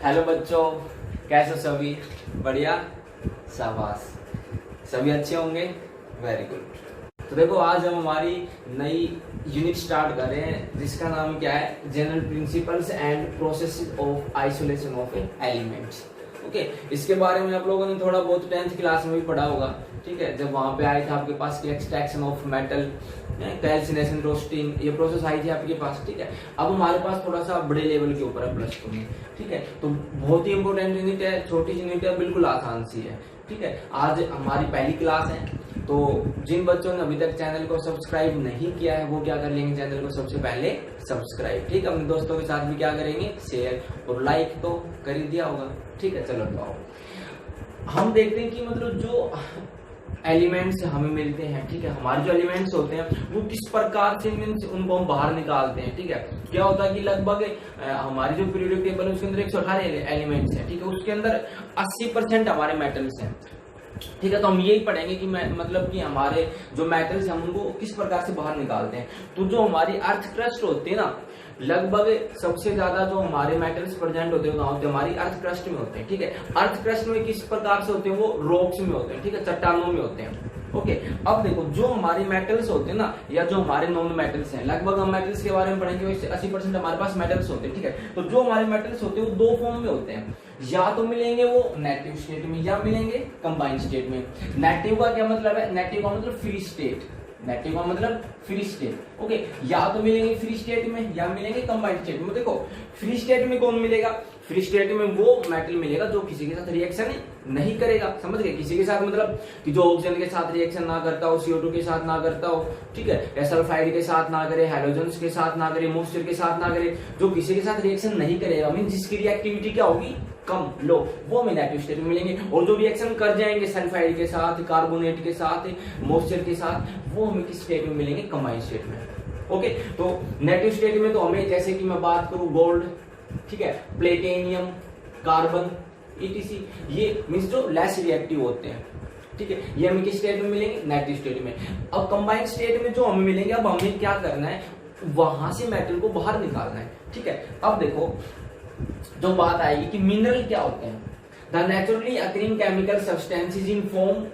Hello बच्चों, कैसे हो सभी? बढ़िया, शाबाश, सभी अच्छे होंगे। Very good. तो देखो, आज हम हमारी नई यूनिट स्टार्ट कर रहे हैं जिसका नाम क्या है? General principles and process of isolation of elements. Okay, इसके बारे में आप लोगों ने थोड़ा बहुत 10th क्लास में भी पढ़ा होगा। ठीक है, जब वहां पे आए थे आपके पास extraction of metal, calcination, roasting, ये प्रोसेस आई थी आपके पास। ठीक है, अब हमारे पास थोड़ा सा बड़े लेवल के ऊपर है +2 में। ठीक है, तो बहुत ही इंपॉर्टेंट यूनिट है, छोटी यूनिट है, बिल्कुल आसान सी है। ठीक है, आज हमारी पहली क्लास है, तो जिन बच्चों ने अभी तक चैनल को सब्सक्राइब नहीं किया है वो क्या कर लेंगे? चैनल को सबसे पहले सब्सक्राइब। ठीक है, अपने दोस्तों के साथ भी क्या करेंगे? शेयर और लाइक तो कर ही दिया होगा। ठीक है, चलो तो हम देखते हैं कि मतलब जो एलिमेंट्स हमें मिलते हैं, ठीक है, हमारे जो एलिमेंट्स होते हैं वो किस प्रकार से मीन्स उनको हम बाहर निकालते हैं। ठीक है, क्या होता है कि लगभग हमारी जो पीरियोडिक टेबल है उसके अंदर 118 एलिमेंट्स हैं। ठीक है, उसके अंदर 80% हमारे मेटल्स हैं। ठीक है, तो हम यही पढ़ेंगे कि मतलब कि हमारे जो मेटल्स हैं हम उनको किस प्रकार से बाहर निकालते हैं। तो जो हमारी अर्थ क्रस्ट होती है ना, लगभग सबसे ज्यादा जो हमारे मेटल्स प्रेजेंट होते हैं कहाँ होते हैं? हमारी अर्थ क्रस्ट में होते हैं। ठीक है, अर्थ क्रस्ट में किस प्रकार से होते हैं? वो रॉक्स में होते हैं। ठीक है, चट्टानों में होते हैं। ओके, अब देखो, जो हमारे मेटल्स होते हैं ना, या जो हमारे नॉन मेटल्स हैं, लगभग हम मेटल्स के बारे में पढ़ेंगे, 80% हमारे पास मेटल्स होते हैं। ठीक है, तो जो हमारे मेटल्स होते हैं वो दो फॉर्म में होते हैं, या तो मिलेंगे वो नेटिव स्टेट में या मिलेंगे कंबाइंड स्टेट में। नेटिव का क्या मतलब है? नेटिव का मतलब फ्री स्टेट, नेटिव का मतलब फ्री स्टेट। ओके, या तो मिलेंगे फ्री स्टेट में या मिलेंगे कंबाइंड स्टेट में। देखो, फ्री स्टेट में कौन मिलेगा? फ्री स्टेट में वो मेटल मिलेगा जो किसी के साथ रिएक्शन नहीं करेगा। समझ गए? किसी के साथ मतलब कि जो ऑक्सीजन के साथ रिएक्शन ना करता हो, CO2 के साथ ना करता हो, ठीक है, या सल्फाइड के साथ ना करे, हैलोजन्स के साथ ना करे, मॉइस्चर के साथ ना करे, जो किसी के साथ रिएक्शन नहीं करेगा, मीन जिसकी रिएक्टिविटी क्या होगी? कम, लो, वो हमें नेटिव स्टेट में मिलेंगे। और जो रिएक्शन कर जाएंगे सल्फाइड के साथ, कार्बोनेट के साथ, मॉइस्चर के साथ, वो हमें किस स्टेट में मिलेंगे? कंबाइंड स्टेट में। ओके, तो नेटिव स्टेट में तो हमें, जैसे कि मैं बात करूं गोल्ड, ठीक है, प्लेटिनियम, कार्बन, ETC, ये मींस जो लेस रिएक्टिव होते हैं। ठीक है, ये हमें किस स्टेट में मिलेंगे? नेटिव स्टेट में। अब कंबाइंड स्टेट में जो हमें मिलेंगे, अब हमें क्या करना है? वहां से मेटल को बाहर निकालना है। ठीक है, अब देखो जो बात आएगी कि मिनरल क्या होते हैं? The naturally occurring chemical substances in form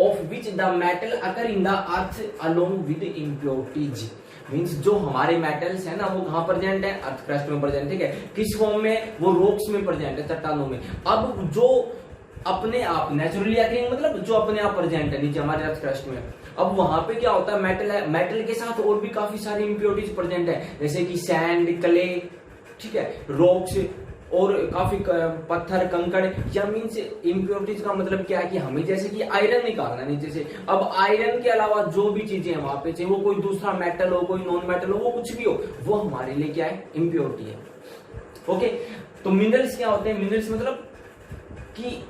of which the metal occur in the earth along with impurities. Means जो हमारे मेटल्स है ना, वो कहां प्रेजेंट है? अर्थ क्रस्ट में प्रेजेंट। ठीक है, किस फॉर्म में? वो रॉक्स में प्रेजेंट है, चट्टानों में। अब जो अपने आप नेचुरली अकरिंग मतलब जो अपने आप प्रेजेंट है नीचे हमारे अर्थ क्रस्ट में, अब वहां पे क्या होता है? मेटल है, मेटल के साथ और भी काफी सारी इम्प्योरिटीज प्रेजेंट है, जैसे कि सैंड, क्ले, ठीक है, रॉक्स, और काफी पत्थर, कंकड़, या मीन्स इम्प्योरिटीज का मतलब क्या है कि हमें जैसे कि आयरन निकालना है नीचे से। अब आयरन के अलावा जो भी चीजें हैं वहां पे, चाहे वो कोई दूसरा मेटल हो, कोई नॉन मेटल हो, वो कुछ भी हो, वो हमारे लिए क्या है? इम्प्योरिटी है। ओके, तो मिनरल्स क्या होते हैं? मिनरल्स मतलब कि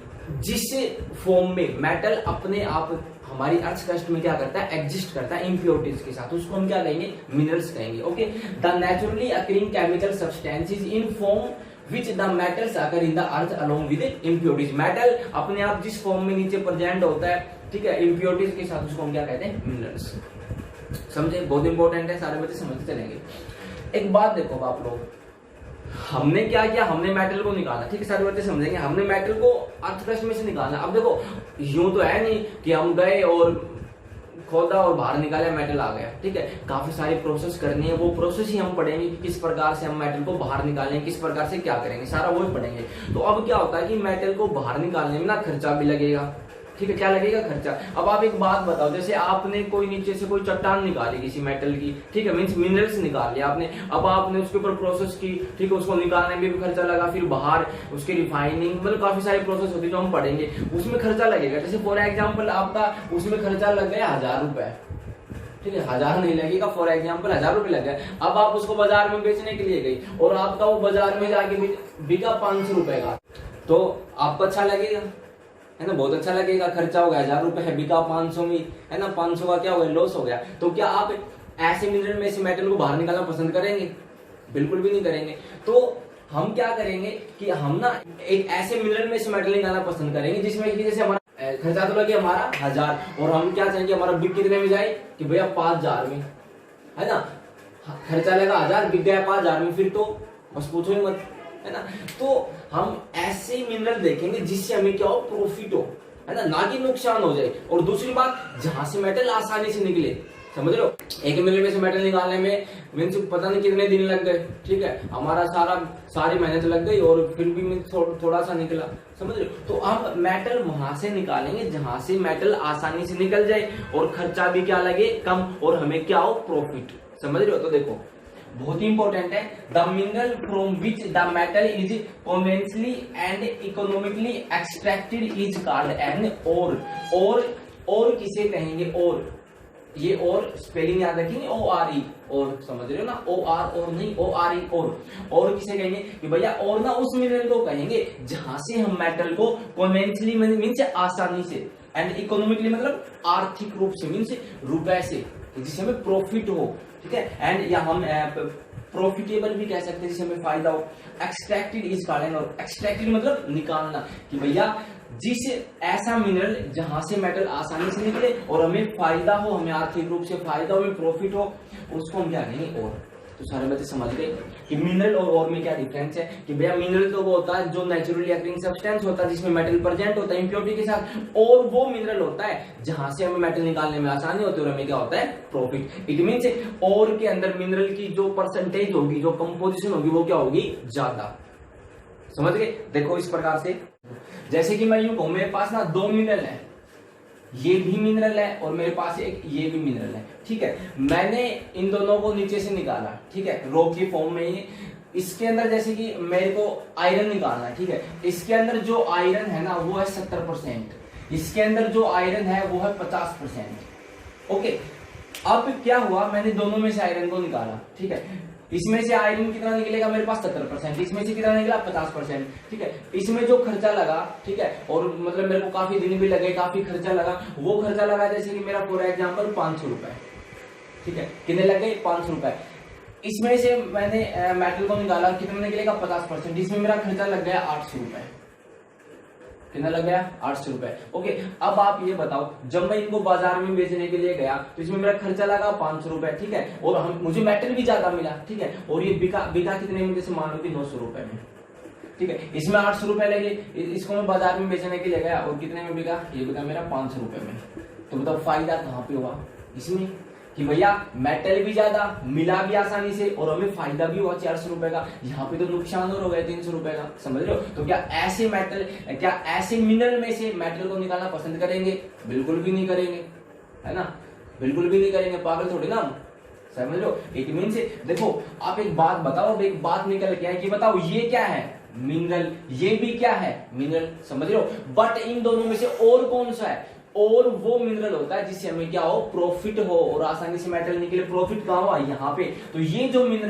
जिस फॉर्म में मेटल अपने आप हमारी अर्थ क्रस्ट में क्या करता है? एग्जिस्ट करता है इम्प्योरिटीज के साथ, उसको हम क्या कहेंगे? मिनरल्स कहेंगे। Okay, the naturally occurring chemical substances in form which the metals occur in the earth along with impurities। Metal अपने आप जिस फॉर्म में नीचे प्रेजेंट होता है, ठीक है, इम्प्योरिटीज के साथ, उसको हम क्या कहते हैं? मिनरल्स। समझे? बहुत इंपॉर्टेंट है, सारे बच्चे समझते चलेंगे। एक बात देखो आप लोग, हमने क्या किया? हमने मेटल को निकाला। ठीक है, सारे बच्चे समझेंगे, हमने मेटल को अर्थ क्रस्ट में से निकाला। अब देखो, यूं तो है नहीं कि हम गए और खोदा और बाहर निकाला, मेटल आ गया। ठीक है, काफी सारी प्रोसेस करनी है, वो प्रोसेस ही हम पढ़ेंगे कि किस प्रकार से हम मेटल को बाहर निकालेंगे, किस प्रकार से क्या करेंगे, सारा वो ही पढ़ेंगे। तो अब क्या होता है कि मेटल को बाहर निकालने में ना खर्चा भी लगेगा। ठीक है, क्या लगेगा? खर्चा। अब आप एक बात बताओ, जैसे आपने कोई नीचे से कोई चट्टान निकाली किसी मेटल की, ठीक है, मींस मिनरल्स निकाल लिया आपने, अब आपने उसके ऊपर प्रोसेस की, ठीक है, उसको निकालने में भी खर्चा लगा, फिर बाहर उसकी रिफाइनिंग, मतलब काफी सारी प्रोसेस होती है जो हम पढ़ेंगे, उसमें खर्चा लगेगा। जैसे फॉर एग्जाम्पल आपका उसमें खर्चा लग गया 1000 रुपए, ठीक है, 1000 नहीं लगेगा, फॉर एग्जाम्पल 1000 रुपए लग गए। अब आप उसको बाजार में बेचने के लिए गई और आपका वो बाजार में जाके बिका 500 रुपए का, तो आपको अच्छा लगेगा? है ना, बहुत अच्छा लगेगा। खर्चा हो गया 1000 रुपए है, बिका 500 में, है ना, 500 का क्या हो गया? लॉस हो गया। तो क्या आप ऐसे मिनरल में से मेटल को बाहर निकालना पसंद करेंगे? बिल्कुल भी नहीं करेंगे। तो हम क्या करेंगे कि हम ना एक ऐसे मिनरल में से मेटल निकालना पसंद करेंगे जिसमें कि जैसे हमारा खर्चा तो लगे हमारा 1000, और हम क्या चाहेंगे हमारा बिक कितने में जाए कि भैया 5000 में, है ना, खर्चा लगा 1000, बिक गया 5000 में, फिर तो बस पूछो ही मत, है ना। तो हम ऐसे मिनरल देखेंगे जिससे हमें क्या हो, प्रॉफिट हो, है ना कि नुकसान हो जाए। और दूसरी बात, जहां से मेटल आसानी से निकले, समझ लो, एक मिनट में से मेटल निकालने में मीन्स पता नहीं कितने दिन लग गए, ठीक है, हमारा सारी मेहनत लग गई और फिर भी मीन्स थोड़ा सा निकला, समझ लो। तो हम मेटल वहां से निकालेंगे जहां से मेटल आसानी से निकल जाए और खर्चा भी क्या लगे, कम, और हमें क्या हो, प्रॉफिट, समझ रहे हो। तो देखो बहुत ही इंपॉर्टेंट है, the mineral from which the metal is conventionally and economically extracted is called an और और किसे कहेंगे, और ये और स्पेलिंग याद रखेंगे, ओ आर ई, और समझ रहे हो ना, ओ आर और नहीं, ओ आर ई, और किसे कहेंगे कि भैया, और ना उस मिनरल को कहेंगे जहां से हम मेटल को कन्वेंशनली मीन्स आसानी से, एंड इकोनॉमिकली मतलब आर्थिक रूप से, मीन्स रुपए से, जिससे हमें प्रॉफिट हो, ठीक है, एंड या हम प्रॉफिटेबल भी कह सकते हैं, जिससे हमें फायदा हो। एक्सट्रैक्टेड इज कॉल्ड, और एक्सट्रैक्टेड मतलब निकालना, कि भैया जिस ऐसा मिनरल जहां से मेटल आसानी से निकले और हमें फायदा हो, हमें आर्थिक रूप से फायदा हो, हमें प्रॉफिट हो, उसको हम क्या कहेंगे, और। तो सारे बच्चे समझ गए कि मिनरल और में क्या डिफरेंस है, कि भैया मिनरल तो वो होता है जो नेचुरली अकरिंग सब्सटेंस होता है, जिसमें मेटल प्रेजेंट होता है इम्प्योरिटी के साथ, और वो मिनरल होता है जहां से हमें मेटल निकालने में आसानी होती है और हमें क्या होता है, प्रॉफिट। इट मीन्स और के अंदर मिनरल की जो परसेंटेज होगी, जो कंपोजिशन होगी, वो क्या होगी, ज्यादा, समझ गए। देखो इस प्रकार से, जैसे कि मैं यूं कहूं, मेरे पास ना दो मिनरल है, ये भी मिनरल है और मेरे पास एक ये भी मिनरल है, ठीक है, मैंने इन दोनों को नीचे से निकाला, ठीक है, रॉक की फॉर्म में ही। इसके अंदर जैसे कि मेरे को आयरन निकालना है, ठीक है, इसके अंदर जो आयरन है ना वो है 70%, इसके अंदर जो आयरन है वो है 50%। ओके, अब क्या हुआ, मैंने दोनों में से आयरन को निकाला, ठीक है, इसमें से आयरन कितना निकलेगा मेरे पास 70%, इसमें से कितना निकला 50%, ठीक है। इसमें जो खर्चा लगा, ठीक है, और मतलब मेरे को काफी दिन भी लगे, काफी खर्चा लगा, वो खर्चा लगा जैसे कि मेरा फॉर एग्जांपल 500 रुपए, ठीक है, कितने लगे 500 रुपए। इसमें से मैंने मेटल को निकाला, कितना निकलेगा 50%, इसमें मेरा खर्चा लग गया 800 रुपए, कितना लग गया 800 रुपए। ओके, अब आप ये बताओ, जब मैं इनको बाजार में बेचने के लिए गया तो इसमें मेरा खर्चा लगा 500 रुपए, ठीक है, और मुझे मेटल भी ज्यादा मिला, ठीक है, और ये बिका कितने में, जैसे मान लो कि 900 रुपए में, ठीक है, इसमें 800 रुपए लगे, इसको मैं बाजार में बेचने के लिए गया और कितने में बिका, ये बिका मेरा 500 रुपए में। तो बताओ फायदा कहाँ पे हुआ, इसमें, कि भैया मेटल भी ज्यादा मिला भी आसानी से और हमें फायदा भी हुआ 400 रुपए का, यहाँ पे तो नुकसान और हो गया 300 रुपए का, समझ रहे हो। तो क्या ऐसे मिनरल में से मेटल को निकालना पसंद करेंगे, बिल्कुल भी नहीं करेंगे, है ना, बिल्कुल भी नहीं करेंगे, पागल थोड़ी ना, समझ लो। इट मीन से देखो, आप एक बात बताओ, अब एक बात निकल के है कि बताओ ये क्या है, मिनरल, ये भी क्या है, मिनरल, समझ रहे हो। बट इन दोनों में से और कौन सा है, और वो मिनरल होता है जिससे हमें क्या हो, प्रॉफिट हो, और आसानी से मेटल निकले, प्रॉफिट कहाँ हुआ, यहाँ पे। तो ये जो मिनरल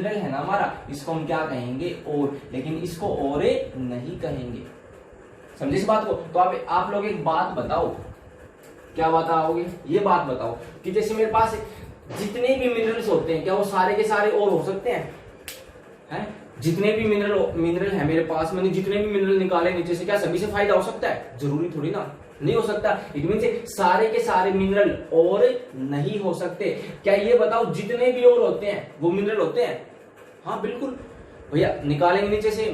है ना हमारा, इसको हम क्या कहेंगे, और, लेकिन इसको और नहीं कहेंगे, समझे इस बात को। तो आप लोग एक बात बताओ, क्या बताओगे, ये बात बताओ कि जैसे मेरे पास जितने भी मिनरल्स होते हैं, क्या वो सारे के सारे और हो सकते हैं? जितने भी मिनरल है मेरे पास, मैंने जितने भी मिनरल निकाले नीचे से, क्या सभी से फायदा हो सकता है? जरूरी थोड़ी ना, नहीं हो सकता। इट मीन सारे के सारे मिनरल और नहीं हो सकते। क्या ये बताओ जितने भी और होते हैं वो मिनरल होते हैं? हाँ बिल्कुल भैया, निकालेंगे नीचे से,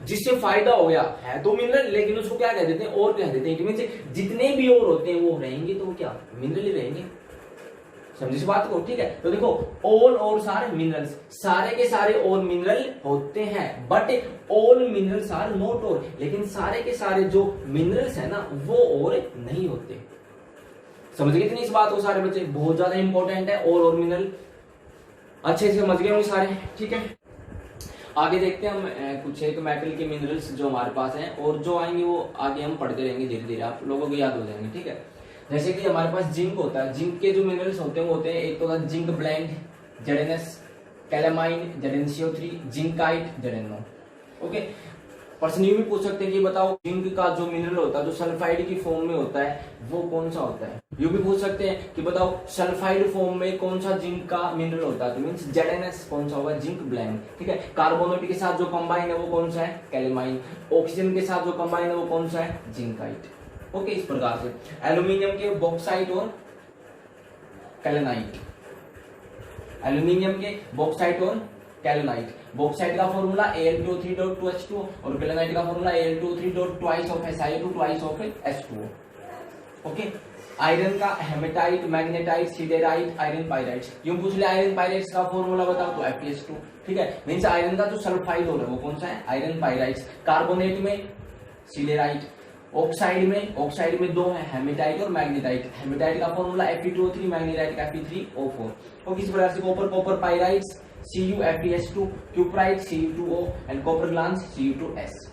जिससे फायदा हो गया है तो मिनरल, लेकिन उसको क्या कह देते हैं, और कह देते हैं। इट मीन जितने भी और होते हैं वो रहेंगे तो क्या मिनरल ही रहेंगे, समझे इस बात को, ठीक है। तो देखो ऑल और सारे मिनरल्स, सारे के सारे और मिनरल होते हैं, but all minerals are not और, लेकिन सारे के सारे जो मिनरल्स है ना वो और नहीं होते। समझ गए इतनी इस बात को सारे बच्चे? बहुत ज्यादा इंपॉर्टेंट है और मिनरल, अच्छे से समझ गए होंगे सारे, ठीक है। आगे देखते हैं हम कुछ एक मेटल के मिनरल्स जो हमारे पास हैं, और जो आएंगे वो आगे हम पढ़ते रहेंगे, धीरे धीरे आप लोगों को याद हो जाएंगे, ठीक है। जैसे कि हमारे पास जिंक होता है, जिंक के जो मिनरल्स होते हैं वो होते हैं, एक तो zinc blende, ZnS, calamine, ZnCO3, zincite, ZnO। Okay, person ये भी पूछ सकते हैं कि बताओ जिंक का जो मिनरल होता है जो सल्फाइड की फॉर्म में होता है वो कौन सा होता है? ये भी पूछ सकते हैं कि बताओ सल्फाइड फॉर्म में कौन सा जिंक का मिनरल होता है, तो मींस ZnS कौन सा होगा? जिंक ब्लेंड, ठीक है। कार्बोनेट के साथ जो कंबाइन है वो कौन सा है? कैलामाइन। ऑक्सीजन के साथ जो कंबाइन है वो कौन सा है? जिंकाइट। ओके, इस प्रकार से एल्यूमिनियम के बॉक्साइट और कैलेनाइट, एल्यूमिनियम के बॉक्साइट और कैलोनाइट। बॉक्साइट का फॉर्मूला Al2O3.2H2O और कैलोनाइट का formula Al2O3 twice of SiO2 twice of H2O। Okay, iron का hematite, magnetite, siderite, iron pyrite. यूं पूछ ले आयरन पायराइट्स का फॉर्मूला बताओ तो FeS2। ठीक है, मींस आयरन का जो सल्फाइड हो रहा है वो कौन सा है, आयरन पायराइट। कार्बोनेट में सिडेराइट, ऑक्साइड में दो है, हेमेटाइट और मैग्नेटाइट। हेमेटाइट का फॉर्मूला Fe2O3, मैग्नेटाइट का Fe3O4। और किस प्रकार से copper pyrites CuFeS2, cuprite Cu2O and copper glance Cu2S।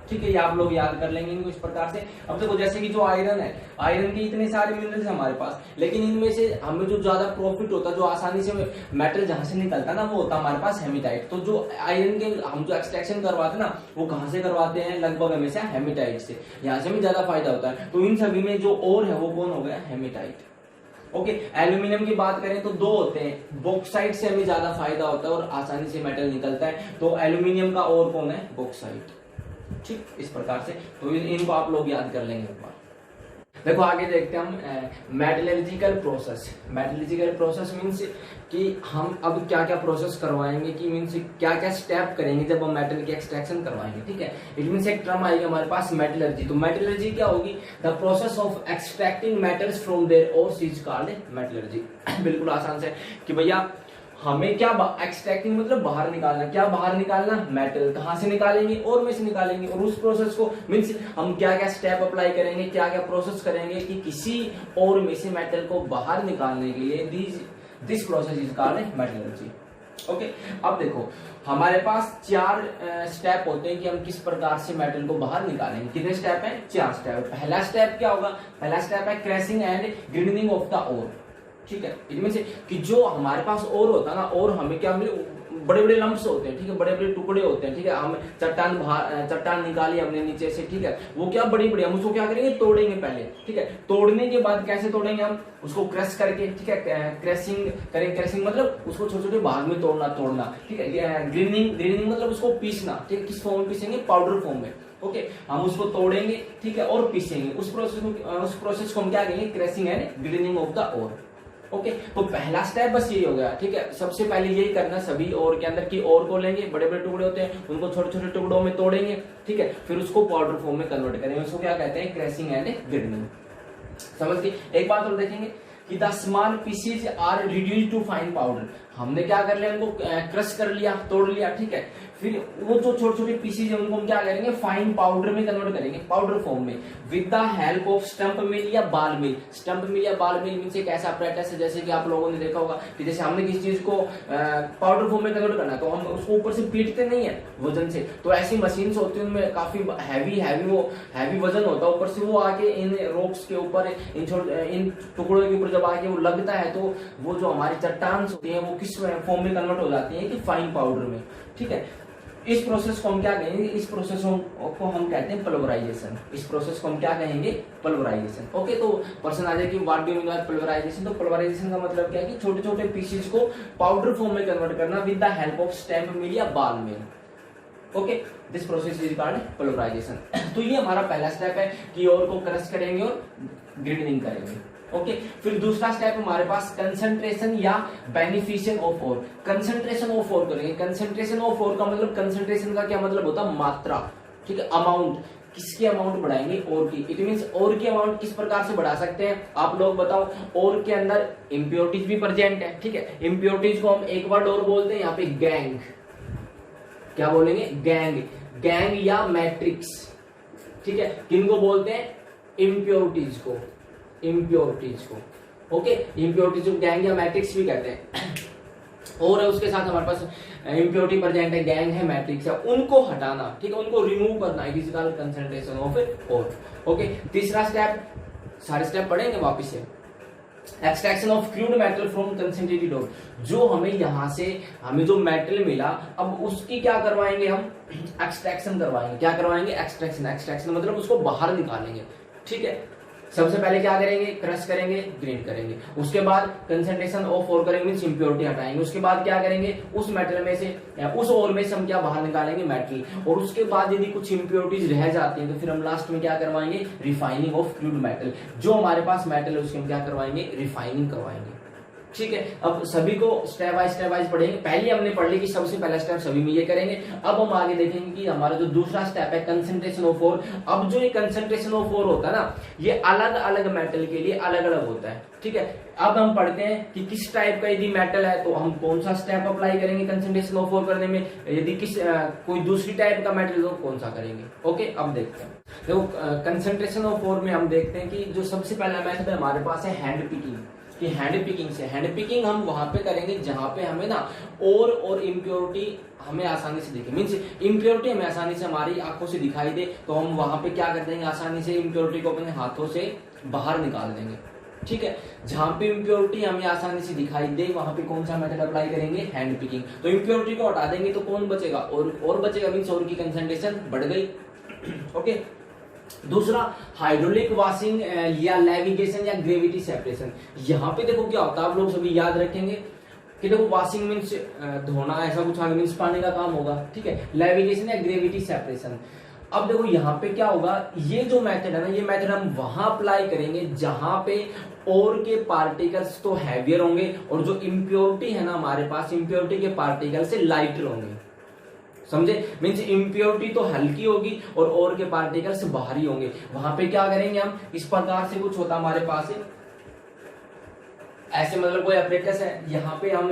ठीक है, ये आप लोग याद कर लेंगे इनको इस प्रकार से। अब देखो जैसे कि जो आयरन है, आयरन के इतने सारे मिनरल्स हैं हमारे पास, लेकिन इनमें से हमें जो ज्यादा प्रॉफिट होता है, जो आसानी से मेटल जहां से निकलता है ना, वो होता है हमारे पास हेमेटाइट। तो जो आयरन के हम जो एक्सट्रैक्शन करवाते हैं ना, वो कहां से करवाते हैं, लगभग हमेशा हेमेटाइट से। यहाँ से हमें ज्यादा फायदा होता है। तो इन सभी में जो और है वो कौन हो गया, हेमेटाइट। ओके, एल्यूमिनियम की बात करें तो दो होते हैं, बॉक्साइट से हमें ज्यादा फायदा होता है और आसानी से मेटल निकलता है। तो एल्यूमिनियम का और कौन है, बॉक्साइट। ठीक, इस प्रकार से तो इनको आप लोग याद कर लेंगे एक बार। देखो आगे देखते हैं हम metallurgical process. Metallurgical process means कि हम अब क्या क्या प्रोसेस करवाएंगे, कि मींस क्या क्या स्टेप करेंगे जब हम मेटल की एक्सट्रैक्शन करवाएंगे। ठीक है, इट मींस एक टर्म आएगी हमारे पास मेटलर्जी। तो मेटलर्जी क्या होगी, the process of extracting metals from their ores is called metallurgy. बिल्कुल आसान से कि भैया हमें क्या एक्सट्रैक्टिंग मतलब बाहर निकालना, क्या बाहर निकालना, मेटल। कहां से निकालेंगे, और में से निकालेंगे। और उस प्रोसेस को मींस हम क्या क्या स्टेप अप्लाई करेंगे, क्या क्या प्रोसेस करेंगे कि किसी और में से मेटल को बाहर निकालने के लिए this process is called metallurgy. Okay, अब देखो हमारे पास 4 स्टेप होते हैं कि हम किस प्रकार से मेटल को बाहर निकालेंगे। कितने स्टेप है, 4 स्टेप। पहला स्टेप क्या होगा, पहला स्टेप है crushing and grinding of the ore. ठीक है, इट मींस कि जो हमारे पास और होता है ना, और हमें क्या मिले, बड़े बड़े लम्प्स होते हैं। ठीक है, बड़े बड़े टुकड़े होते हैं। ठीक है, हम चट्टान निकाली हमने नीचे से। ठीक है, वो क्या बड़ी बड़ी, हम उसको क्या करेंगे, तोड़ेंगे पहले। ठीक है, तोड़ने के बाद कैसे तोड़ेंगे, हम उसको क्रश करके। ठीक है, क्रैशिंग करेंगे। क्रैशिंग मतलब उसको छोटे छोटे भाग में तोड़ना। ठीक है, ग्राइंडिंग मतलब उसको पीसना। ठीक है, किस फॉर्म में पीसेंगे, पाउडर फॉर्म में। ओके, हम उसको तोड़ेंगे। ठीक है, और पीसेंगे। उस प्रोसेस को हम क्या कहेंगे, crushing and grinding of the ore. Okay, तो पहला स्टेप बस यही हो गया। ठीक है, सबसे पहले यही करना, सभी ओर के अंदर की ओर को लेंगे, बड़े बड़े टुकड़े होते हैं, उनको छोटे छोटे टुकड़ों में तोड़ेंगे। ठीक है, फिर उसको पाउडर फॉर्म में कन्वर्ट करेंगे। उसको क्या कहते हैं, क्रैशिंग एंड ग्राइंडिंग। समझ गए। एक बात और देखेंगे कि the small pieces are reduced to fine powder. हमने क्या कर लिया, उनको क्रश कर लिया, तोड़ लिया। ठीक है, फिर वो जो छोटे छोटे पीसेज है उनको हम क्या करेंगे, फाइन पाउडर में कन्वर्ट करेंगे, पाउडर फॉर्म में, with the help of stamp mill या बाल मिल। स्टंप मिल या बाल मिल मींस एक ऐसा apparatus है, जैसे कि आप लोगों ने देखा होगा कि जैसे हमने किसी चीज को पाउडर फॉर्म में कन्वर्ट करना है तो हम उसको ऊपर से पीटते नहीं है वजन से। तो ऐसी मशीन होती है, उनमें काफी हैवी वजन होता है, ऊपर से वो आके इन रोप्स के ऊपर, इन टुकड़ों के ऊपर जब आके वो लगता है तो वो जो हमारी चट्टान होती है वो किस फॉर्म में कन्वर्ट हो जाती है, कि फाइन पाउडर में। ठीक है, इस प्रोसेस को हम क्या कहेंगे, इस प्रोसेस को हम कहते हैं पल्वराइजेशन। इस प्रोसेस को हम क्या कहेंगे, पल्वराइजेशन। ओके, तो पर्सन आ जाए कि what do you mean by pulverization. तो पल्वराइजेशन का मतलब क्या है कि छोटे छोटे पीसेस को पाउडर फॉर्म में कन्वर्ट करना with the help of stamp mill या ball mill. Okay, this process is called pulverization. तो ये हमारा पहला स्टेप है कि ओर को क्रश करेंगे और ग्राइंडिंग करेंगे। ओके, फिर दूसरा स्टेप हमारे पास कंसंट्रेशन या beneficiation of ore. Concentration of ore करेंगे। कंसंट्रेशन ऑफ ओर का मतलब, कंसंट्रेशन का क्या मतलब होता है, मात्रा। ठीक है, अमाउंट, किसकी अमाउंट बढ़ाएंगे, ओर की। इट मींस ओर की अमाउंट किस प्रकार से बढ़ा सकते हैं, आप लोग बताओ। ओर के अंदर इंप्योरिटीज भी प्रेजेंट है। ठीक है, इंप्योरिटीज को हम एक वर्ड और बोलते हैं यहाँ पे, गैंग। क्या बोलेंगे, गैंग या मैट्रिक्स। ठीक है, किनको बोलते हैं, इम्प्योरिटीज को। ओके, इम्प्योरिटीज को गैंग या मैट्रिक्स भी कहते हैं। और उसके साथ हमारे पास इम्प्योरिटी प्रेजेंट है, गैंग है, मैट्रिक्स है, उनको हटाना। ठीक है, उनको रिमूव करना, it is called concentration of ore. Okay, तीसरा स्टेप, सारे स्टेप पढ़ेंगे वापिस से। Extraction of crude metal from concentrated ore. जो हमें यहां से हमें जो मेटल मिला, अब उसकी क्या करवाएंगे, हम एक्सट्रैक्शन करवाएंगे। क्या करवाएंगे, एक्सट्रैक्शन मतलब उसको बाहर निकालेंगे। ठीक है, सबसे पहले क्या करेंगे, क्रश करेंगे, ग्राइंड करेंगे। उसके बाद कंसंट्रेशन ऑफ ओर करेंगे, मींस इंप्योरिटी हटाएंगे। उसके बाद क्या करेंगे, उस मेटल में से, उस ओर में से हम क्या बाहर निकालेंगे, मेटल। और उसके बाद यदि कुछ इंप्योरिटीज रह जाती हैं तो फिर हम लास्ट में क्या करवाएंगे, रिफाइनिंग ऑफ क्रूड मेटल। जो हमारे पास मेटल है उसकी हम क्या करवाएंगे, रिफाइनिंग करवाएंगे। ठीक है, अब सभी को स्टेप वाइज पढ़ेंगे। पहले हमने पढ़ ली कि सबसे पहला स्टेप सभी में ये करेंगे। अब हम आगे देखेंगे कि हमारा जो दूसरा स्टेप है कंसंट्रेशन ऑफ ओर। अब जो ये कंसंट्रेशन ऑफ ओर होता है ना, ये अलग अलग मेटल के लिए अलग अलग होता है। ठीक है, अब हम पढ़ते हैं कि किस टाइप का यदि मेटल है तो हम कौन सा स्टेप अप्लाई करेंगे कंसंट्रेशन ऑफ ओर करने में, यदि कोई दूसरी टाइप का मेटल तो कौन सा करेंगे। ओके, अब देखते हैं। देखो कंसंट्रेशन ऑफ ओर में हम देखते हैं कि जो सबसे पहला मेथड हमारे पास है हैंड पिकिंग। कि हैंड पिकिंग से, हैंड पिकिंग हम वहां पे करेंगे जहां पे हमें ना और इम्प्योरिटी हमें आसानी से दिखे, मीन्स इम्प्योरिटी हमें आसानी से हमारी आंखों से दिखाई दे, तो हम वहां पे क्या कर देंगे, आसानी से इम्प्योरिटी को अपने हाथों से बाहर निकाल देंगे। ठीक है, जहां पे इम्प्योरिटी हमें आसानी से दिखाई दे वहां पे कौन सा मेथड अप्लाई करेंगे, हैंड पिकिंग। तो इम्प्योरिटी को हटा देंगे तो कौन बचेगा, और बचेगा, मीन्स और की कंसंट्रेशन बढ़ गई। ओके, दूसरा हाइड्रोलिक वॉशिंग या लेविगेशन या ग्रेविटी सेपरेशन। यहाँ पे देखो क्या होता है, आप लोग सभी याद रखेंगे कि देखो वॉशिंग मीन्स धोना, ऐसा कुछ आगे मीन्स पानी का काम होगा। ठीक है, लेविगेशन या ग्रेविटी सेपरेशन। अब देखो यहाँ पे क्या होगा, ये जो मेथड है ना, ये मेथड हम वहां अप्लाई करेंगे जहां पे और के पार्टिकल्स तो हैवियर होंगे और जो इम्प्योरिटी है ना हमारे पास, इम्प्योरिटी के पार्टिकल से लाइटर होंगे। समझे, मीन्स इम्प्योरिटी तो हल्की होगी और के पार्टिकल्स भारी होंगे। वहां पे क्या करेंगे हम, इस प्रकार से कुछ होता हमारे पास है, ऐसे मतलब कोई एपरेटस है, यहाँ पे हम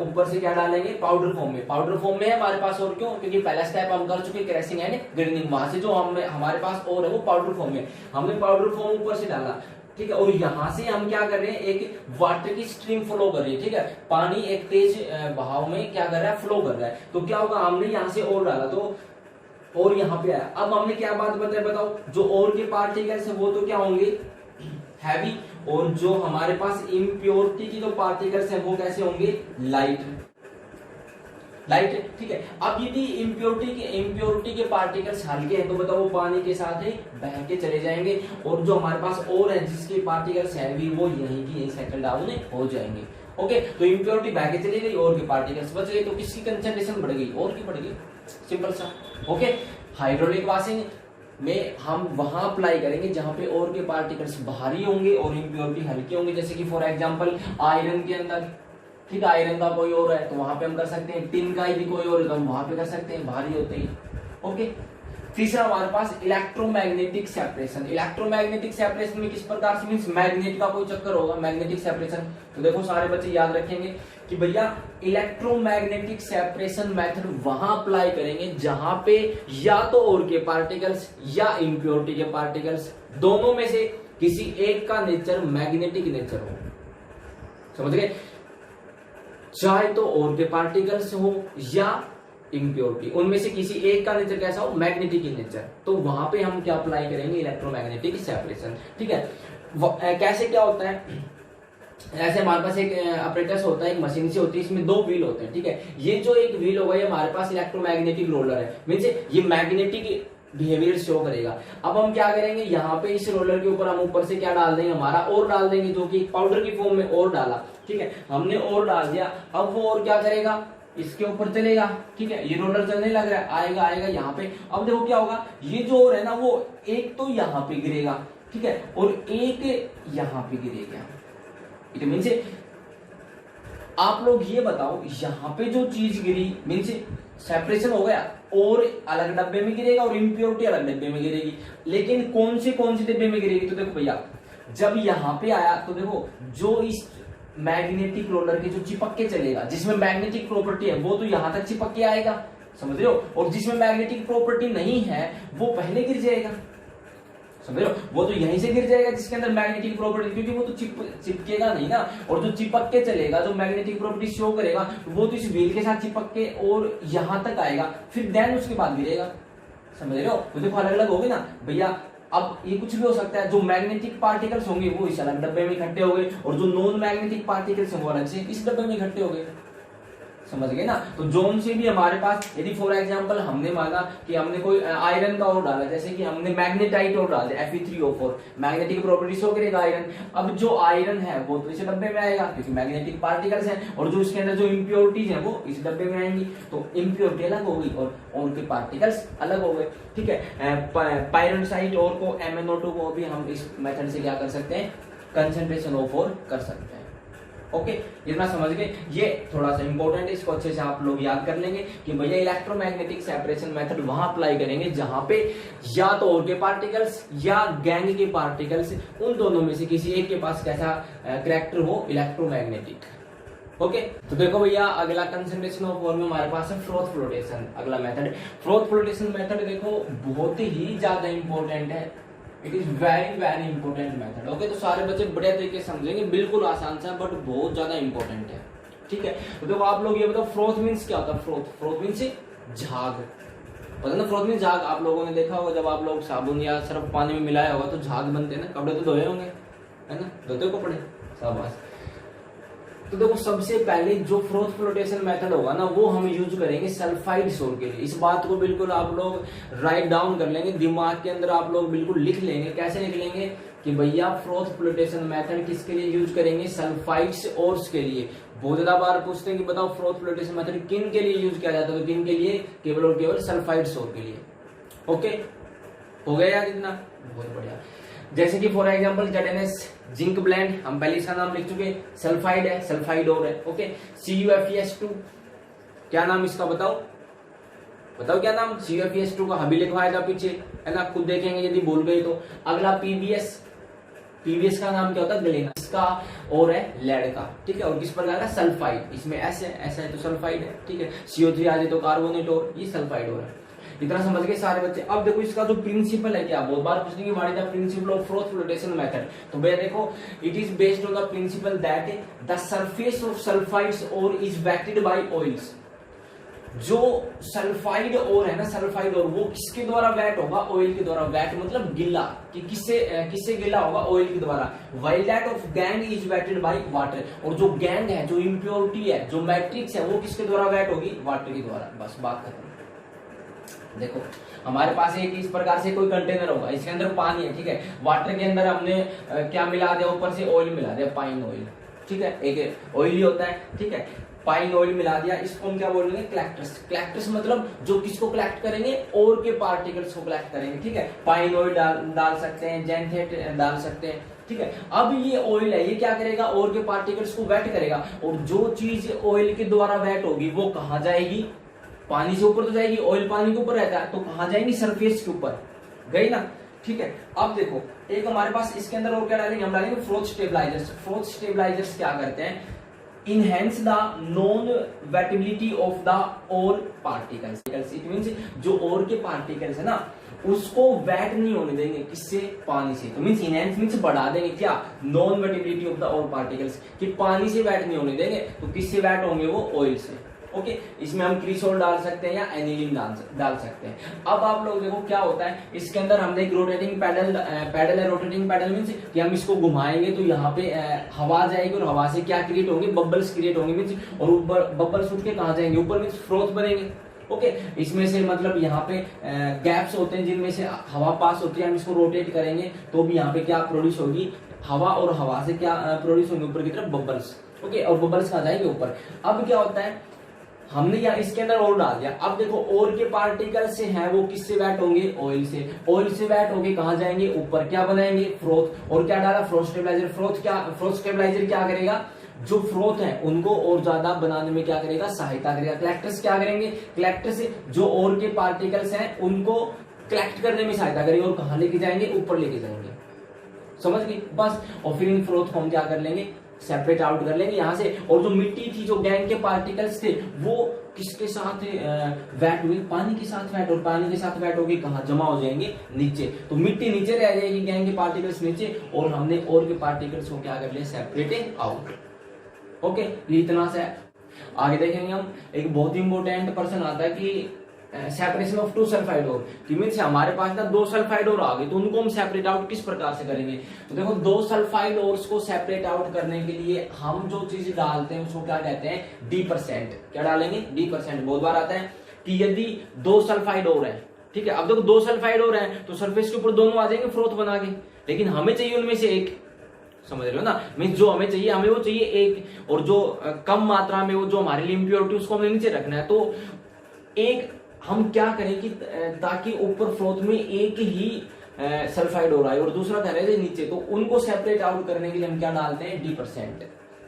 ऊपर से क्या डालेंगे, पाउडर फॉर्म में। पाउडर फॉर्म में है हमारे पास, और क्यों, क्योंकि पहला स्टेप हम कर चुके क्रैशिंग एंड ग्राइंडिंग। वहां से जो हमारे पास और है वो पाउडर फॉर्म में, हमने पाउडर फॉर्म ऊपर से डाला। ठीक है, और यहां से हम क्या कर रहे हैं, एक वाटर की स्ट्रीम फ्लो कर रही है। ठीक है, पानी एक तेज बहाव में क्या कर रहा है, फ्लो कर रहा है। तो क्या होगा, हमने यहाँ से और डाला तो और यहाँ पे आया। अब हमने क्या बात बताओ, जो और के पार्टिकल्स है वो तो क्या होंगे, हैवी, और जो हमारे पास इम्प्योरिटी की जो पार्टिकल्स है वो कैसे होंगे, लाइट। ठीक है, अब यदि इम्प्योरिटी के पार्टिकल्स हल्के हैं तो बताओ वो पानी के साथ ही बह के चले जाएंगे, और जो हमारे पास और है जिसके पार्टिकल्स हैवी वो यहीं की यहीं सेटल डाउन हो जाएंगे। ओके, तो इम्प्योरिटी बह के चली गई और के पार्टिकल्स बच गए, तो किसकी कंसंट्रेशन बढ़ गई, और की बढ़ गई, सिंपल सा। ओके, हाइड्रोलिक वॉशिंग में हम वहां अप्लाई करेंगे जहां पे और के पार्टिकल्स भारी होंगे और इम्प्योरिटी हल्की होंगे, जैसे कि फॉर एग्जांपल आयरन के अंदर। ठीक है, आयरन का कोई और है तो वहां पे हम कर सकते हैं, टिन का भी कोई और है तो हम वहां पे कर सकते हैं, भारी होते हैं। ओके, तीसरा हमारे पास इलेक्ट्रोमैग्नेटिक सेपरेशन। इलेक्ट्रोमैग्नेटिक सेपरेशन में किस प्रकार से, मींस मैग्नेट का कोई चक्कर होगा, मैग्नेटिक सेपरेशन। तो देखो सारे बच्चे याद रखेंगे कि भैया इलेक्ट्रोमैग्नेटिक सेपरेशन मेथड वहां अप्लाई करेंगे जहां पे या तो और के पार्टिकल्स या इम्प्योरिटी के पार्टिकल्स, दोनों में से किसी एक का नेचर मैग्नेटिक नेचर हो। समझ गए, चाहे तो और के पार्टिकल्स हो या इम्प्योरिटी, उनमें से किसी एक का नेचर कैसा हो, मैग्नेटिक नेचर। तो वहां पे हम क्या अप्लाई करेंगे, इलेक्ट्रोमैग्नेटिक सेपरेशन। ठीक है, कैसे क्या होता है, ऐसे हमारे पास एक अपरेटस होता है, एक मशीन से होती है, इसमें 2 व्हील होते हैं। ठीक है, ये जो एक व्हील होगा ये हमारे पास इलेक्ट्रोमैग्नेटिक रोलर है, मींस ये मैग्नेटिक बिहेवियर शो करेगा। अब हम क्या करेंगे, यहाँ पे इस रोलर के ऊपर हम ऊपर से क्या डाल देंगे, हमारा और डाल देंगे, जो कि पाउडर की फॉर्म में और डाला। ठीक है, हमने और डाल दिया, अब वो और क्या करेगा, इसके ऊपर चलेगा। ठीक है, ये रोलर चलने लग रहा है, आएगा यहाँ पे। अब देखो क्या होगा, ये जो और है ना वो एक तो यहाँ पे गिरेगा, ठीक है, और एक यहाँ पे गिरेगा। इट मीन्स आप लोग ये बताओ, यहाँ पे जो चीज गिरी मीन्स सेपरेशन हो गया, और अलग डब्बे में गिरेगा और इम्प्योरिटी अलग डब्बे में गिरेगी। लेकिन कौन से डब्बे में गिरेगी, तो देखो भैया जब यहाँ पे आया तो देखो जो इस मैग्नेटिक रोलर के जो चिपक के चलेगा, जिसमें मैग्नेटिक प्रॉपर्टी है वो तो यहां तक चिपक के आएगा, समझ रहे हो, और जिसमें मैग्नेटिक प्रॉपर्टी नहीं है वो पहले गिर जाएगा। समझ रहे हो, वो तो यहीं से गिर जाएगा जिसके अंदर मैग्नेटिक प्रॉपर्टी, क्योंकि वो तो चिपकेगा नहीं ना, और जो चिपक के चलेगा, जो मैग्नेटिक प्रॉपर्टी शो करेगा, वो तो इस व्हील के साथ चिपक के और यहां तक आएगा, फिर देन उसके बाद गिरेगा। समझ रहे हो, तो देखो अलग अलग होगी ना भैया। अब ये कुछ भी हो सकता है, जो मैग्नेटिक पार्टिकल्स होंगे वो इस अलग डब्बे में इकट्ठे हो गए, और जो नॉन मैग्नेटिक पार्टिकल्स हैं वो अलग से इस डब्बे में इकट्ठे हो गए। समझ गए ना। तो जोन से भी हमारे पास, यदि फॉर एग्जांपल हमने माना कि हमने कोई आयरन का और डाला, जैसे कि हमने मैग्नेटाइट और डाल दिया Fe3O4, मैग्नेटिक प्रॉपर्टी शो करेगा आयरन। अब जो आयरन है वो तो इस डब्बे में आएगा क्योंकि मैग्नेटिक पार्टिकल्स हैं, और जो इसके अंदर जो इम्प्योरिटीज हैं वो इस डब्बे में आएंगी। तो इम्प्योरिटी अलग हो गई और के पार्टिकल्स अलग हो गए। ठीक है, पायरोनसाइट और को MnO2 को भी हम इस मेथड से क्या कर सकते हैं, कंसंट्रेशन ऑफ और कर सकते हैं। ओके, इतना समझ गए। ये थोड़ा सा इंपॉर्टेंट है, इसको अच्छे से आप लोग याद कर लेंगे कि भैया इलेक्ट्रोमैग्नेटिक सेपरेशन मेथड वहां अप्लाई करेंगे जहां पे या तो ओर के पार्टिकल्स या गैंग के पार्टिकल्स, उन दोनों में से किसी एक के पास कैसा कैरेक्टर हो, इलेक्ट्रोमैग्नेटिक। ओके, तो देखो भैया अगला कंसंट्रेशन ऑफ ओर में हमारे पास है फ्रोथ फ्लोटेशन। अगला मेथड फ्रोथ फ्लोटेशन मेथड देखो बहुत ही ज्यादा इंपॉर्टेंट है, it is very very important method. Okay, तो सारे बच्चे बढ़िया तरीके से समझेंगे, बिल्कुल आसान सा बट बहुत ज्यादा इंपॉर्टेंट है। ठीक है, तो देखो आप लोग ये बताओ फ्रोथ मीन्स क्या होता है। फ्रोथ मीन्स झाग, पता ना, फ्रोथ मीन्स झाग। आप लोगों ने देखा होगा जब आप लोग साबुन या सर्फ पानी में मिलाया होगा तो झाग बनते हैं ना, कपड़े तो धोए होंगे, है ना, धोते हो कपड़े, शाबाश। तो देखो सबसे पहले जो फ्रोथ फ्लोटेशन मेथड होगा ना वो हम यूज करेंगे सल्फाइड सोर के लिए। इस बात को बिल्कुल आप लोग राइट डाउन कर लेंगे, दिमाग के अंदर आप लोग बिल्कुल लिख लेंगे। कैसे लिख लेंगे कि भैया फ्रोथ फ्लोटेशन मेथड किसके लिए यूज करेंगे, सल्फाइड्स ओर्स के लिए। बहुत ज्यादा बार पूछते हैं कि बताओ फ्रोथ फ्लोटेशन मेथड किन के लिए यूज किया जाता है, तो किन के लिए, केवल और केवल सल्फाइड्स ओर के लिए। ओके, हो गया यार इतना, बहुत बढ़िया। जैसे कि for example ZnS zinc blende, हम पहले इसका नाम लिख चुके, सल्फाइड है, सल्फाइड और है। ओके, CuFeS2 क्या नाम इसका बताओ, बताओ क्या नाम, CuFeS2 का हबी लिखवाया था पीछे, है ना, खुद देखेंगे यदि भूल गए तो। अगला PbS का नाम क्या होता है, ग्लेना, इसका और है लेड का। ठीक है, और किस प्रकार का, सल्फाइड, इसमें ऐसे है तो सल्फाइड है। ठीक है, CO3 आ जाए तो कार्बोनेट और, ये सल्फाइड और है। इतना समझ गए सारे बच्चे। अब देखो इसका जो प्रिंसिपल है, क्या बहुत बार पूछेंगे what is the principle of froth flotation method, तो भैया देखो it is based on the principal that the surface of sulphides और इज वेटेड बाय ऑयल्स। जो सल्फाइड और है ना, सल्फाइड और वो किसके द्वारा वेट होगा, ऑयल के द्वारा। वेट मतलब गिला, कि किससे गिला होगा, ऑयल के द्वारा। While that of gangue is wetted by water, और जो गैंग है, जो इम्प्योरिटी है, जो मैट्रिक्स है, वो किसके द्वारा वेट होगी, वाटर के द्वारा। बस बात खत्म। देखो हमारे पास एक इस प्रकार से कोई कंटेनर होगा, इसके अंदर पानी है, ठीक है, वाटर के अंदर हमने क्या मिला दिया, ऊपर से ऑयल मिला दिया, पाइन ऑयल। ठीक है, एक ऑयल ही होता है। ठीक है, पाइन ऑयल मिला दिया, इसको हम क्या बोलेंगे, कलेक्टर्स। कलेक्टर्स मतलब जो किसको कलेक्ट करेंगे, और के पार्टिकल्स को कलेक्ट करेंगे। ठीक है, पाइन ऑयल डाल सकते हैं, जेंथेट डाल सकते हैं। ठीक है, अब ये ऑयल है, ये क्या करेगा, और के पार्टिकल्स को वेट करेगा, और जो चीज ऑयल के द्वारा वेट होगी वो कहाँ जाएगी, पानी से ऊपर तो जाएगी, ऑयल पानी के ऊपर रहता है, तो कहां जाएंगी, सरफेस के ऊपर गई ना। ठीक है, अब देखो एक हमारे पास इसके अंदर और क्या डालेंगे, हम डालेंगे फ्रोथ स्टेबलाइजर्स। फ्रोथ स्टेबलाइजर्स क्या करते हैं, enhance the non wettability of the ore particles. It means जो ओर के पार्टिकल्स है ना उसको वेट नहीं होने देंगे, किससे, पानी से। तो मींस इनहेंस मींस बढ़ा देंगे, क्या, non wettability of the ore particles, कि पानी से वेट नहीं होने देंगे, तो किससे वेट होंगे, वो ऑयल से। ओके, इसमें हम क्रीसोल डाल सकते हैं या एनिलीन डाल सकते हैं। अब आप लोग देखो क्या होता है, इसके अंदर हमने एक रोटेटिंग पैडल है। रोटेटिंग पैडल मींस कि हम इसको घुमाएंगे तो यहाँ पे हवा जाएगी, और हवा से क्या क्रिएट होंगे, बबल्स क्रिएट होंगे मींस, और ऊपर बबल्स उठ के कहाँ जाएंगे, ऊपर मींस फ्रोथ बनेंगे। ओके, इसमें से मतलब यहाँ पे गैप्स होते हैं जिनमें से हवा पास होती है, हम इसको रोटेट करेंगे तो भी यहाँ पे क्या प्रोड्यूस होगी, हवा, और हवा से क्या प्रोड्यूस होंगे, ऊपर की तरफ बबल्स। ओके, और बबल्स कहाँ जाएंगे, ऊपर। अब क्या होता है, हमने यहाँ इसके अंदर और डाल दिया। अब देखो और के पार्टिकल से हैं वो किससे वेट होंगे, ऑयल से। ऑयल से वेट होंगे कहाँ जाएंगे, ऊपर, क्या बनाएंगे, फ्रोथ। और क्या डाला, फ्रोथ स्टेबलाइजर। फ्रोथ स्टेबलाइजर क्या करेगा, जो फ्रोथ है उनको और ज्यादा बनाने में क्या करेगा, सहायता करेगा। कलेक्टर्स क्या करेंगे, कलेक्टर्स जो और के पार्टिकल्स हैं उनको कलेक्ट करने में सहायता करेंगे, और कहाँ लेके जाएंगे, ऊपर लेके जाएंगे। समझ गए, बस। और फिर इन फ्रोथ को हम क्या कर लेंगे, सेपरेट आउट कर लेंगे यहाँ से। और जो मिट्टी थी, जो गैंग के पार्टिकल्स थे, वो किसके साथ वेट हुई, पानी के साथ वेट, और पानी के साथ वेट होगी कहाँ, जमा हो जाएंगे नीचे। तो मिट्टी नीचे रह जाएगी, गैंग के पार्टिकल्स नीचे, और हमने और के पार्टिकल्स को क्या कर लिया, सेपरेट आउट। ओके, इतना से आगे देखेंगे हम। एक बहुत ही इंपॉर्टेंट पर्सन आता है कि separation of two sulphide ore, means हमारे पास ना दो सल्फाइड ओर आ गए, तो उनको हम सेपरेट आउट किस प्रकार से करेंगे। तो देखो दो सल्फाइड ओर्स को सेपरेट आउट करने के लिए हम जो चीज डालते हैं उसको क्या कहते हैं, D%। क्या डालेंगे, D%। बहुत बार आता है कि यदि दो सल्फाइड ओर है, ठीक है, अब देखो दो सल्फाइड ओर है तो सरफेस के ऊपर दोनों आ जाएंगे फ्रोथ बना के, लेकिन हमें चाहिए उनमें से एक। समझ रहे हो ना, मीन्स जो हमें चाहिए, हमें वो चाहिए एक, और जो कम मात्रा में वो जो हमारे लिए इम्प्योरिटी उसको हमें नीचे रखना है। तो एक हम क्या करें कि ताकि ऊपर फ्रोथ में एक ही सल्फाइड हो रहा है और दूसरा क्या रहे नीचे, तो उनको सेपरेट आउट करने के लिए हम क्या डालते हैं, D%।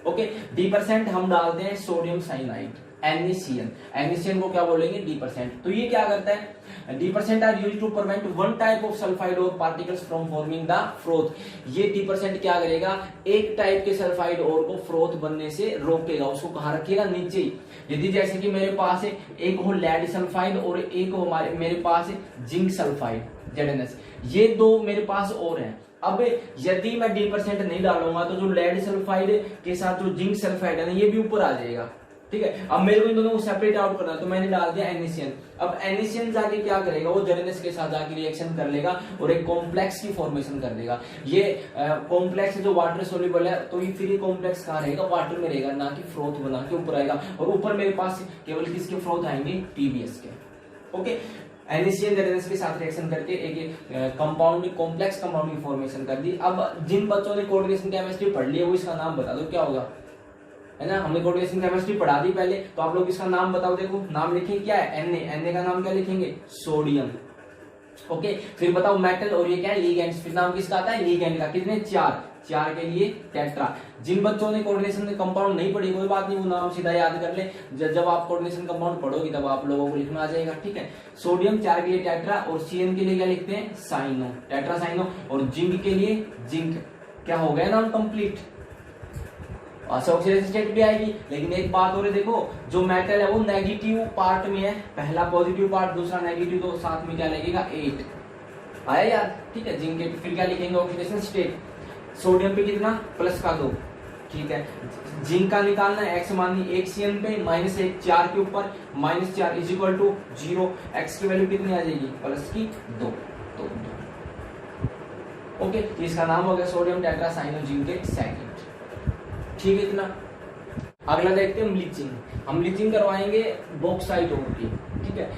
ओके, D% हम डालते हैं सोडियम साइनाइड, NaCN को क्या बोलेंगे D%। तो ये क्या करता है, D% are used to prevent one type of sulphide ore particles from forming the froth. ये D% क्या करेगा, एक टाइप के सल्फाइड और को फ्रोथ बनने से रोकेगा, उसको कहाँ रखिएगा, नीचे ही। यदि जैसे कि मेरे पास है एक हो लेड सल्फाइड और एक हो मेरे पास है जिंक सल्फाइड ZnS, ये दो मेरे पास और हैं। अब यदि मैं D% नहीं डालूंगा तो जो लेड सल्फाइड के साथ जो जिंक सल्फाइड है ना, ये भी ऊपर आ जाएगा, ठीक है। अब मेरे को इन दोनों को सेपरेट आउट करना है, तो मैंने डाल दिया NaCN। अब NaCN जाके क्या करेगा, वो ZnS के साथ जाके रिएक्शन कर लेगा और एक कॉम्प्लेक्स की फॉर्मेशन कर देगा। ये कॉम्प्लेक्स जो वाटर सोल्यूबल है, तो ये फिर ये कॉम्प्लेक्स कहाँ रहेगा, वाटर में रहेगा, ना कि फ्रोथ बना के ऊपर आएगा। और ऊपर मेरे पास केवल किसके फ्रोथ आएंगे, TBS के। ओके, NaCN ZnS के साथ रिएक्शन करके एक कंपाउंड, कॉम्प्लेक्स कंपाउंड की फॉर्मेशन कर दी। अब जिन बच्चों ने कोऑर्डिनेशन केमिस्ट्री पढ़ ली है वो इसका नाम बता दो, क्या होगा, है ना। हमने कोऑर्डिनेशन केमिस्ट्री पढ़ा दी पहले, तो आप लोग इसका नाम बताओ। देखो नाम लिखेंगे क्या है, Na का नाम क्या लिखेंगे, सोडियम। ओके, फिर बताओ मेटल, और ये क्या है, लिगेंड्स। फिर नाम किसका आता है, लिगेंड का। कितने, 4 के लिए टेट्रा। जिन बच्चों ने कोऑर्डिनेशन कंपाउंड नहीं पढ़ी, कोई बात नहीं, वो नाम सीधा याद कर ले। जब आप कोऑर्डिनेशन कंपाउंड पढ़ोगे तब आप लोगों को लिखना आ जाएगा, ठीक है। सोडियम 4 के लिए टेट्रा, और CN के लिए क्या लिखते हैं, साइनो, टेट्रा साइनो। और जिंक के लिए जिंक। क्या हो गया नाम कंप्लीट। ऑक्सीडेशन स्टेट भी आएगी, लेकिन एक बात और है, देखो जो मेटल है वो नेगेटिव पार्ट में है, पहला पॉजिटिव पार्ट, दूसरा नेगेटिव, तो साथ में क्या लगेगा, 8 आया याद, ठीक है। जिंक के फिर क्या लिखेंगे, ऑक्सीडेशन स्टेट। सोडियम पे कितना, प्लस का 2, ठीक है। जिंक का निकालना है, x माननी 1 CN पे, -1 4 के ऊपर, -4 इज इक्वल टू 0, x की वैल्यू कितनी आ जाएगी, प्लस की 2, तो 2। ओके, इसका नाम हो गया सोडियम टेट्रासाइनो जिंकेट सेकंड, ठीक है इतना। अगला देखते हैं ब्लीचिंग। हम ब्लीचिंग करवाएंगे बॉक्साइट ओर की, ठीक है।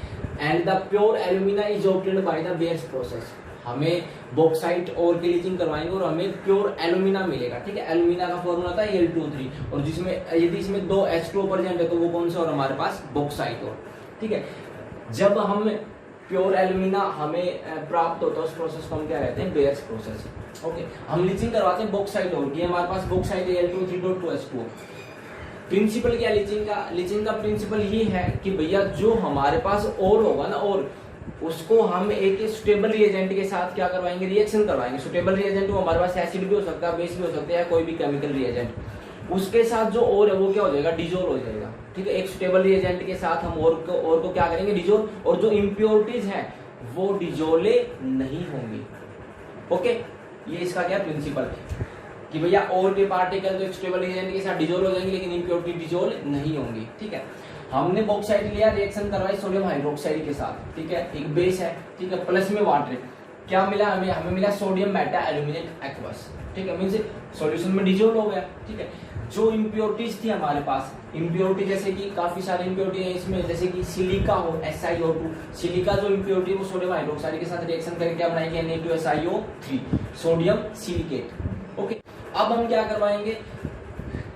And the pure alumina is obtained by the bears process. हमें बॉक्साइट ओर की ब्लीचिंग करवाएंगे और हमें प्योर एल्यूमिना मिलेगा, ठीक है। एल्यूमिना का फॉर्मूला था Al2O3, और जिसमें यदि इसमें 2 H2O प्रेजेंट है तो वो कौन सा, और हमारे पास बॉक्साइट ओर, ठीक है। जब हम प्योर एल्यूमिना हमें प्राप्त होता है, उस प्रोसेस को हम क्या कहते हैं, बेयर्स प्रोसेस। ओके, हम लीचिंग करवाते हैं बॉक्साइट ओर की। हमारे पास बॉक्साइट Al2O3.2H2O। प्रिंसिपल क्या लीचिंग का प्रिंसिपल ये है कि भैया जो हमारे पास और होगा ना, और उसको हम एक सुटेबल रिएजेंट के साथ क्या करवाएंगे, रिएक्शन करवाएंगे। सुटेबल रिएजेंट वो हमारे पास एसिड भी हो सकता है, बेस भी हो सकता है, कोई भी केमिकल रिएजेंट। उसके साथ जो और है वो क्या हो जाएगा, डिजोल्व हो जाएगा, ठीक है। एक सुटेबल रिएजेंट के साथ हम और को क्या करेंगे, डिजोल्व, और जो इम्प्योरिटीज है वो डिजोले नहीं होंगी। ओके, ये इसका क्या प्रिंसिपल है कि भैया और के पार्टिकल जो स्टेबल रिएजेंट के साथ डिजोल्व हो जाएंगे, लेकिन इम्प्योरिटी डिजोल्व नहीं होंगी, ठीक है। हमने बॉक्साइट लिया, रिएक्शन करवाई सोडियम हाइड्रोक्साइड के साथ, ठीक है। एक बेस है, ठीक है, प्लस में वाटर। क्या मिला हमें मिला सोडियम मेटा एल्यूमिनेट एक्वस, ठीक है। मींस सॉल्यूशन में डिजोल्व हो गया, ठीक है। जो इम्प्योरिटीज थी हमारे पास, इम्प्योरिटी जैसे कि काफी सारी इम्प्योरिटी है इसमें, जैसे कि सिलिका हो, SiO2। सिलिका जो इम्प्योरिटी वो सोडियम हाइड्रोक्साइड के साथ रिएक्शन करके क्या बनाएंगे, Na2SiO3, सोडियम सिलिकेट। ओके, अब हम क्या करवाएंगे,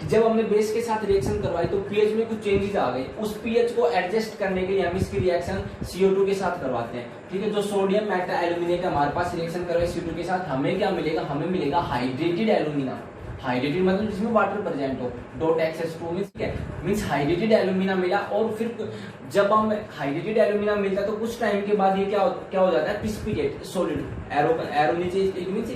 जब हमने बेस के साथ रिएक्शन करवाई तो पीएच में कुछ चेंजेस आ गए। उस पीएच को एडजस्ट करने के लिए हम इसकी रिएक्शन CO2 के साथ करवाते हैं, ठीक है। जो सोडियम मेटा एल्यूमिनेट हमारे पास रिएक्शन करवाए CO2 के साथ, हमें क्या मिलेगा, हमें मिलेगा हाइड्रेटेड एल्यूमिना। हाइड्रेटेड मतलब जिसमें वाटर प्रेजेंट हो, .XH2 मींस क्या मींस हाइड्रेटेड एल्यूमिना मिला। और फिर जब हम हाइड्रेटेड एल्यूमिना मिलता है तो कुछ टाइम के बाद ये क्या हो जाता है, प्रिसिपिटेट सॉलिड। एरो नीचे मींस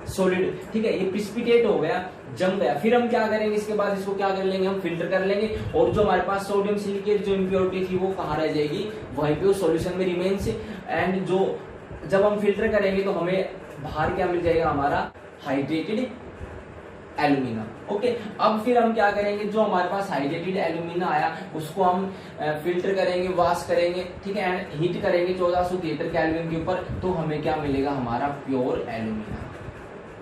सॉलिड, ठीक है। ये प्रिसिपिटेट हो गया, जम गया। फिर हम क्या करेंगे, इसके बाद इसको क्या कर लेंगे, हम फिल्टर कर लेंगे, और जो हमारे पास सोडियम सिलिकेट जो इम्प्योरिटी थी वो कहाँ रह जाएगी, वहीं पे सॉल्यूशन में रिमेन्स। एंड जो जब हम फिल्टर करेंगे तो हमें बाहर क्या मिल जाएगा, हमारा हाइड्रेटेड एल्यूमिना। ओके, अब फिर हम क्या करेंगे, जो हमारे पास हाइड्रेटेड एल्यूमिना आया उसको हम फिल्टर करेंगे, वॉश करेंगे, ठीक है, एंड हीट करेंगे 1473 केल्विन के ऊपर, तो हमें क्या मिलेगा, हमारा प्योर एल्यूमिना।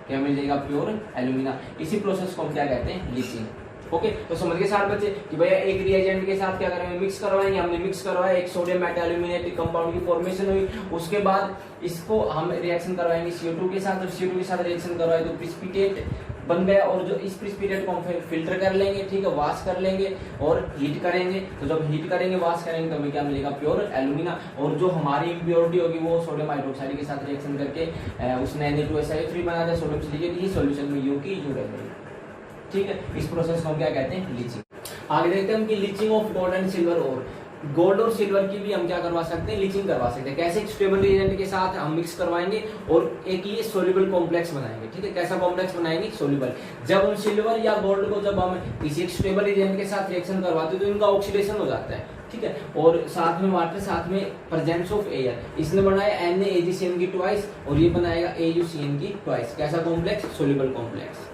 क्या मिल जाएगा, प्योर एल्यूमिना। इसी प्रोसेस को हम क्या कहते हैं, लीचिंग। ओके, तो समझ गए सारे बच्चे कि भैया एक रिएजेंट के साथ क्या करेंगे, मिक्स करवाएंगे। हमने मिक्स करवाया, एक सोडियम मेटा एल्यूमिनेट कंपाउंड की फॉर्मेशन हुई। उसके बाद इसको हम रिएक्शन करवाएंगे CO2 के साथ, और CO2 के साथ रिएक्शन करवाए तो प्रिसिपिटेट बन गया। और जो इस प्रिसिपिटेट को हम फिल्टर कर लेंगे, ठीक है, वॉश कर लेंगे और हीट करेंगे। तो जब हीट करेंगे, वॉश करेंगे, तो हमें क्या मिलेगा, प्योर एल्यूमिना। और जो हमारी इम्प्योरिटी होगी वो सोडियम हाइड्रोक्साइड के साथ रिएक्शन करके उसने Na2SiO3 बना दिया, सोडियम सिलिकेट, ही सॉल्यूशन में यू की यू रह गई, ठीक है, इस प्रोसेस को हम क्या कहते हैं, लीचिंग। आगे देखते हैं हम कि leaching of gold and silver और गोल्ड और सिल्वर की भी हम क्या करवा सकते हैं, लीचिंग करवा सकते हैं। कैसे, एक स्टेबल रिएजेंट के साथ हम मिक्स करवाएंगे और एक ये सोल्यूबल कॉम्प्लेक्स बनाएंगे। ठीक है, कैसा कॉम्प्लेक्स बनाएंगे, सोल्यूबल। जब हम सिल्वर या गोल्ड को जब हम किसी एक स्टेबल रिएजेंट के साथ रिएक्शन करवाते हैं तो इनका ऑक्सीडेशन हो जाता है। ठीक है, और साथ में वाटर, साथ में प्रेजेंस ऑफ एयर, इसने बनाया NaAgCN की ट्वाइस और ये बनाएगा AuCN की ट्वाइस। कैसा कॉम्प्लेक्स, सोल्यूबल कॉम्प्लेक्स।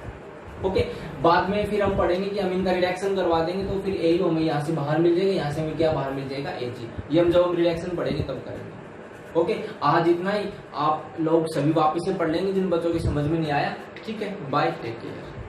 ओके, बाद में फिर हम पढ़ेंगे कि हम इनका रिडक्शन करवा देंगे तो फिर AU हमें यहाँ से बाहर मिल जाएगा, यहाँ से हमें क्या बाहर मिल जाएगा, Ag। ये हम जब हम रिडक्शन पढ़ेंगे तब करेंगे। ओके, आज इतना ही। आप लोग सभी वापस से पढ़ लेंगे जिन बच्चों की समझ में नहीं आया। ठीक है, बाय, टेक केयर।